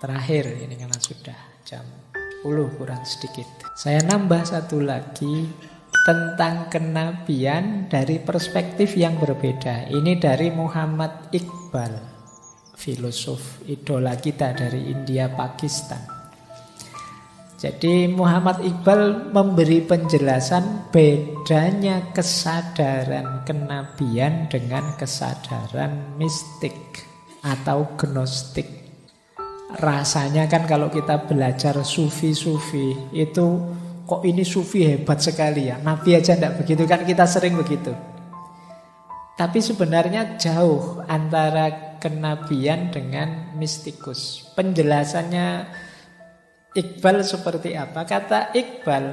terakhir ini karena sudah jam 10 kurang sedikit. Saya nambah satu lagi tentang kenabian dari perspektif yang berbeda. Ini dari Muhammad Iqbal, filosof idola kita dari India Pakistan. Jadi Muhammad Iqbal memberi penjelasan bedanya kesadaran kenabian dengan kesadaran mistik atau gnostik. Rasanya kan kalau kita belajar sufi-sufi itu kok ini sufi hebat sekali ya, nabi aja tidak begitu kan, kita sering begitu. Tapi sebenarnya jauh antara kenabian dengan mistikus. Penjelasannya Iqbal seperti apa? Kata Iqbal,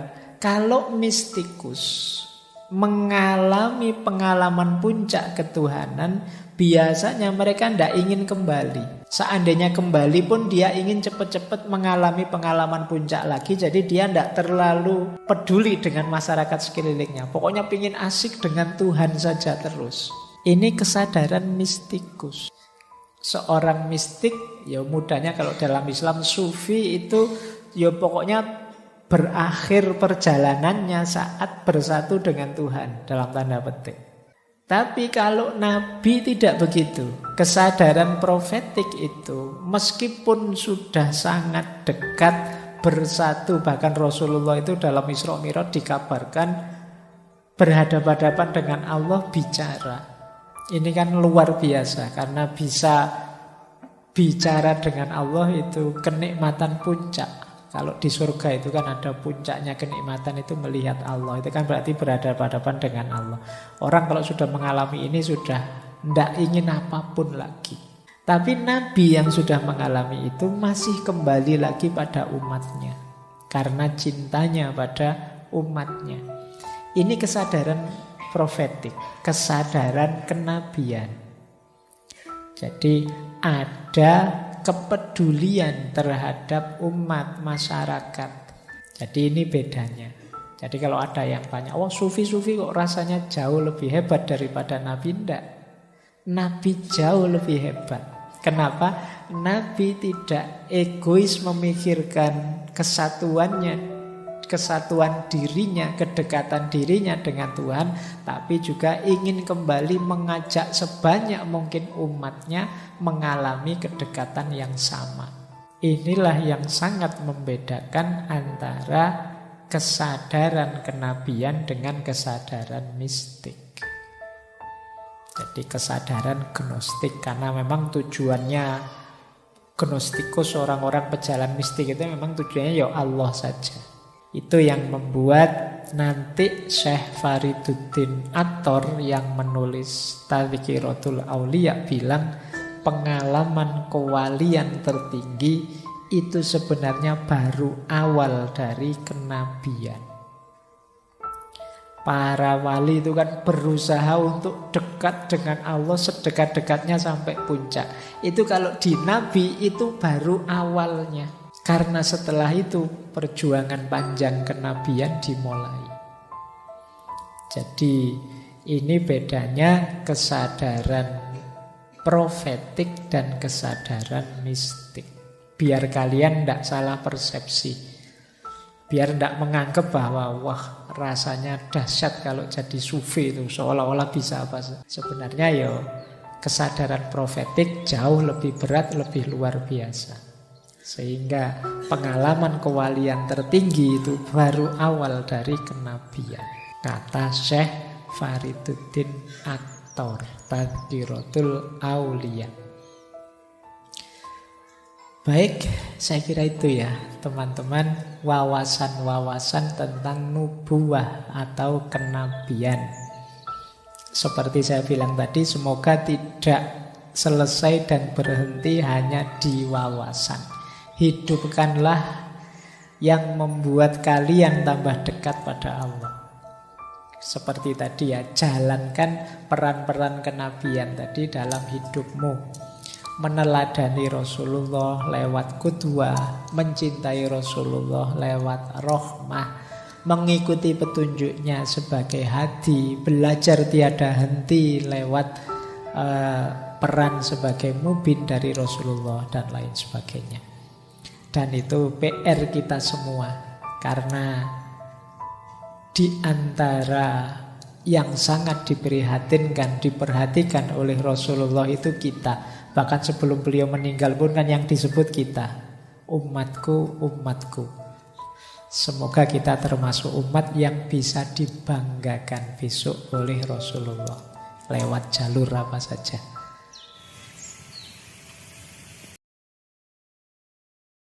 kalau mistikus mengalami pengalaman puncak ketuhanan, biasanya mereka tidak ingin kembali. Seandainya kembali pun dia ingin cepat-cepat mengalami pengalaman puncak lagi. Jadi dia tidak terlalu peduli dengan masyarakat sekelilingnya. Pokoknya ingin asik dengan Tuhan saja terus. Ini kesadaran mistikus. Seorang mistik, ya mudahnya kalau dalam Islam sufi itu ya pokoknya berakhir perjalanannya saat bersatu dengan Tuhan dalam tanda petik. Tapi kalau Nabi tidak begitu. Kesadaran profetik itu meskipun sudah sangat dekat bersatu, bahkan Rasulullah itu dalam Isra Mi'raj dikabarkan berhadapan-hadapan dengan Allah bicara. Ini kan luar biasa karena bisa bicara dengan Allah itu kenikmatan puncak. Kalau di surga itu kan ada puncaknya kenikmatan itu melihat Allah. Itu kan berarti berhadapan-hadapan dengan Allah. Orang kalau sudah mengalami ini sudah tidak ingin apapun lagi. Tapi Nabi yang sudah mengalami itu masih kembali lagi pada umatnya. Karena cintanya pada umatnya. Ini kesadaran profetik, kesadaran kenabian. Jadi ada kepedulian terhadap umat masyarakat. Jadi ini bedanya. Jadi kalau ada yang tanya, oh sufi-sufi kok rasanya jauh lebih hebat daripada Nabi? Tidak. Nabi jauh lebih hebat. Kenapa? Nabi tidak egois memikirkan kesatuannya, kesatuan dirinya, kedekatan dirinya dengan Tuhan, tapi juga ingin kembali mengajak sebanyak mungkin umatnya mengalami kedekatan yang sama. Inilah yang sangat membedakan antara kesadaran kenabian dengan kesadaran mistik. Jadi kesadaran gnostik, karena memang tujuannya gnostikus, orang-orang pejalan mistik itu memang tujuannya ya Allah saja. Itu yang membuat nanti Syekh Fariduddin Attor yang menulis Tadhkiratul Auliya bilang pengalaman kewalian tertinggi itu sebenarnya baru awal dari kenabian. Para wali itu kan berusaha untuk dekat dengan Allah sedekat-dekatnya sampai puncak. Itu kalau di Nabi itu baru awalnya. Karena setelah itu perjuangan panjang kenabian dimulai. Jadi ini bedanya kesadaran profetik dan kesadaran mistik. Biar kalian tidak salah persepsi. Biar tidak menganggap bahwa wah rasanya dahsyat kalau jadi sufi itu seolah-olah bisa apa. Sebenarnya ya kesadaran profetik jauh lebih berat, lebih luar biasa. Sehingga pengalaman kewalian tertinggi itu baru awal dari kenabian. Kata Syekh Fariduddin Attor, Tadhkiratul Auliya. Baik, saya kira itu ya teman-teman, wawasan-wawasan tentang nubuwah atau kenabian. Seperti saya bilang tadi, semoga tidak selesai dan berhenti hanya di wawasan. Hidupkanlah yang membuat kalian tambah dekat pada Allah. Seperti tadi ya, jalankan peran-peran kenabian tadi dalam hidupmu. Meneladani Rasulullah lewat qudwah, mencintai Rasulullah lewat rahmah, mengikuti petunjuknya sebagai hadi, belajar tiada henti lewat peran sebagai mubin dari Rasulullah dan lain sebagainya. Dan itu PR kita semua. Karena di antara yang sangat diperhatikan oleh Rasulullah itu kita. Bahkan sebelum beliau meninggal pun kan yang disebut kita. Umatku, umatku. Semoga kita termasuk umat yang bisa dibanggakan besok oleh Rasulullah. Lewat jalur apa saja.